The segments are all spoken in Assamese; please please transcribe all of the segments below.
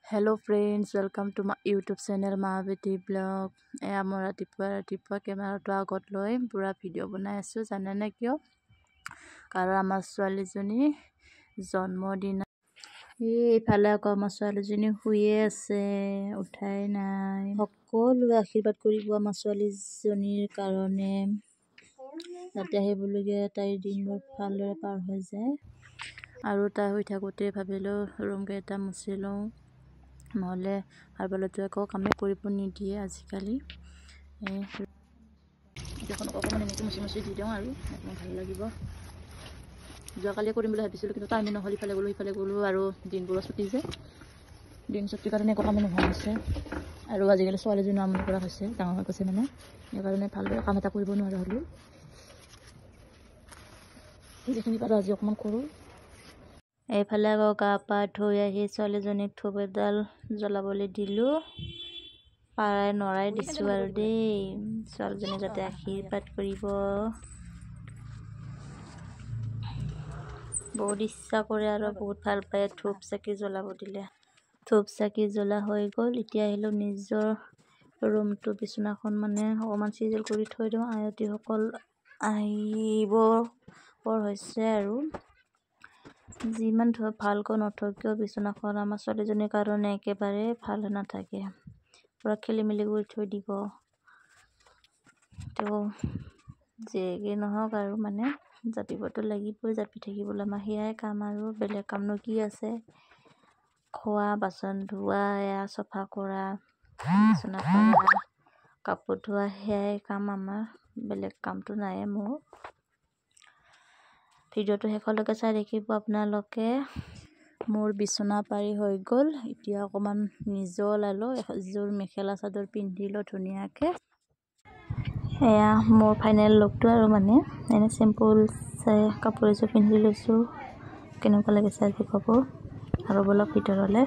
Hello friends, welcome to my YouTube channel Mahabeti Blog. এয়া মই ৰাতিপুৱা কেমেৰাটো আগত লৈ পুৰা ভিডিঅ' বনাই আছো জানেনে কিয়? কাৰণ আমাৰ ছোৱালীজনী জন্মদিন। এইফালে আকৌ আমাৰ ছোৱালীজনী শুইয়ে আছে, উঠাই নাই। সকলোৱে আশীৰ্বাদ কৰিব আমাৰ ছোৱালীজনীৰ কাৰণে, যাতে আহিবলগীয়া তাইৰ দিনবোৰ ভালদৰে পাৰ হৈ যায়। আৰু তাই শুই থাকোঁতে ভাবিলোঁ ৰুমকেইটা মুচি লওঁ, নহ'লে ভাবিলেতো একো কামেই কৰিব নিদিয়ে আজিকালি। এখন অকণমান এনেকৈ মুচি দি দিওঁ আৰু অকণমান ভাল লাগিব। যোৱাকালি কৰিম বুলি ভাবিছিলোঁ, কিন্তু টাইমে নহ'ল। সিফালে গ'লোঁ আৰু দিনবোৰো ছুটি যে, দিন ছুটিৰ কাৰণে একো কামেই নোহোৱা হৈছে। আৰু আজিকালি ছোৱালীজনী আমনি কৰা হৈছে, ডাঙৰ হৈ গৈছে মানে, সেইকাৰণে ভালদৰে কাম এটা কৰিব নোৱাৰা হ'লোঁ। যিখিনি পাৰোঁ আজি অকণমান কৰোঁ। এইফালে আকৌ গা পা ধুই আহি ছোৱালীজনীক ধূপ এডাল জ্বলাবলৈ দিলোঁ। পাৰাই নৰাই দিছোঁ আৰু দেই, ছোৱালীজনী যাতে আশীৰ্বাদ কৰিব। বহুত ইচ্ছা কৰে আৰু বহুত ভাল পায় ধূপ চাকি জ্বলাব দিলে। ধূপ চাকি জ্বলা হৈ গ'ল। এতিয়া আহিলোঁ নিজৰ ৰুমটো, বিচনাখন মানে অকণমান চিজিল কৰি থৈ দিওঁ। আয়তীসকল আহিব বৰ হৈছে আৰু যিমান ভালকৈ নথওঁ কিয় বিচনাখন আমাৰ ছোৱালীজনীৰ কাৰণে একেবাৰে ভাল নাথাকে, পূৰা খেলি মেলি কৰি থৈ দিব। তো যেগে নহওক আৰু মানে জাপিবতো লাগিবই, জাপি থাকিবলৈ আমাৰ সেয়াই কাম আৰু বেলেগ কামনো কি আছে। খোৱা, বাচন ধোৱা, এয়া চফা কৰা, বিচনা পৰা, কাপোৰ ধোৱা, সেয়াই কাম আমাৰ, বেলেগ কামটো নাই মোৰ। ভিডিঅ'টো শেষলৈকে চাই দেখিব আপোনালোকে। মোৰ বিচনা পাৰি হৈ গ'ল। এতিয়া অকণমান নিজেও ওলাই লওঁ, এযোৰ মেখেলা চাদৰ পিন্ধি লওঁ ধুনীয়াকৈ। এয়া মোৰ ফাইনেল লুকটো আৰু মানে এনে চিম্পুল কাপোৰ এযোৰ পিন্ধি লৈছোঁ। কেনেকুৱা লাগিছে আজি ক'ব, আৰু বলক ভিতৰলৈ।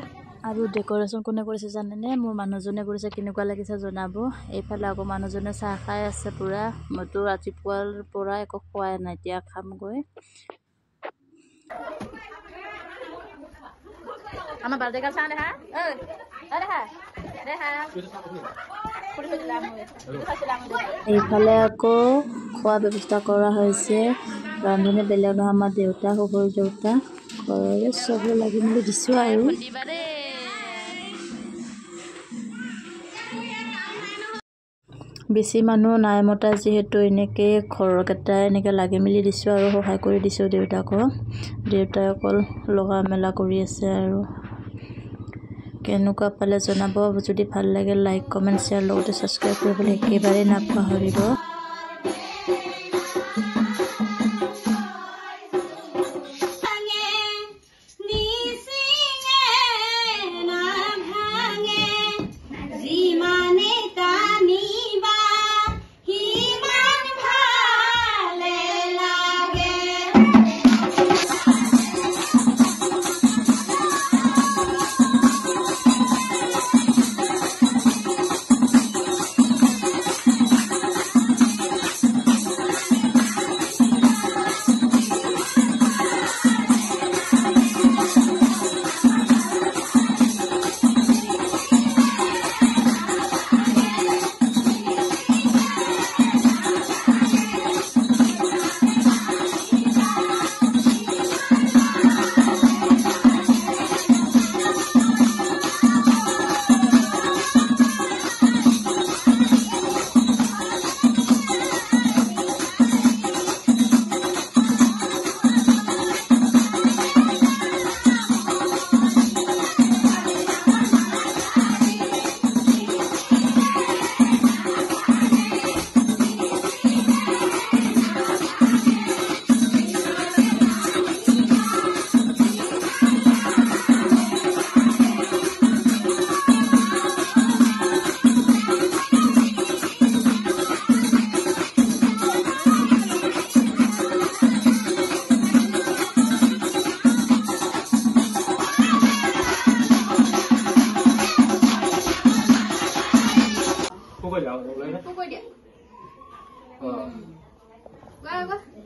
আৰু ডেক'ৰেশ্যন কোনে কৰিছে জানেনে? মোৰ মানুহজনে কৰিছে। কেনেকুৱা লাগিছে জনাব। এইফালে আকৌ মানুহজনে চাহ খাই আছে পূৰা। মইতো ৰাতিপুৱাৰ পৰা একো খোৱাই নাই, এতিয়া খামগৈ। আমাৰ বাৰ্থডে গাৰ্ল চাহ দেখা, এইফালে আকৌ খোৱা ব্যৱস্থা কৰা হৈছে। ৰান্ধনি বেলেগ নহয়, আমাৰ দেউতা, শহুৰ দেউতা, ঘৰৰে চবে লাগি মেলি দিছোঁ আৰু। বেছি মানুহ নাই মতা যিহেতু এনেকৈ ঘৰকেইটা এনেকৈ লাগি মেলি দিছোঁ আৰু সহায় কৰি দিছোঁ দেউতাকো। দেউতাই অকল লগা মেলা কৰি আছে আৰু। কেনেকুৱা পালে জনাব। যদি ভাল লাগে লাইক কমেণ্ট শ্বেয়াৰ লগতে ছাবস্ক্ৰাইব কৰিবলৈ একেবাৰে নাপাহৰিব।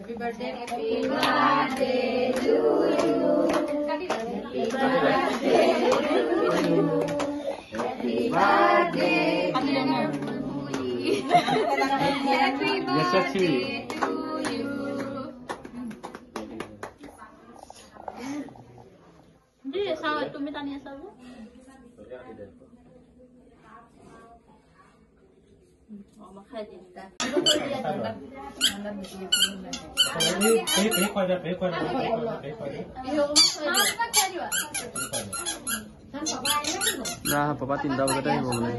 Happy birthday to you. Happy birthday to you. sexy. Jadi sama tu minta ni sama. Makai cinta. Nah, papa tinta betul ni boleh.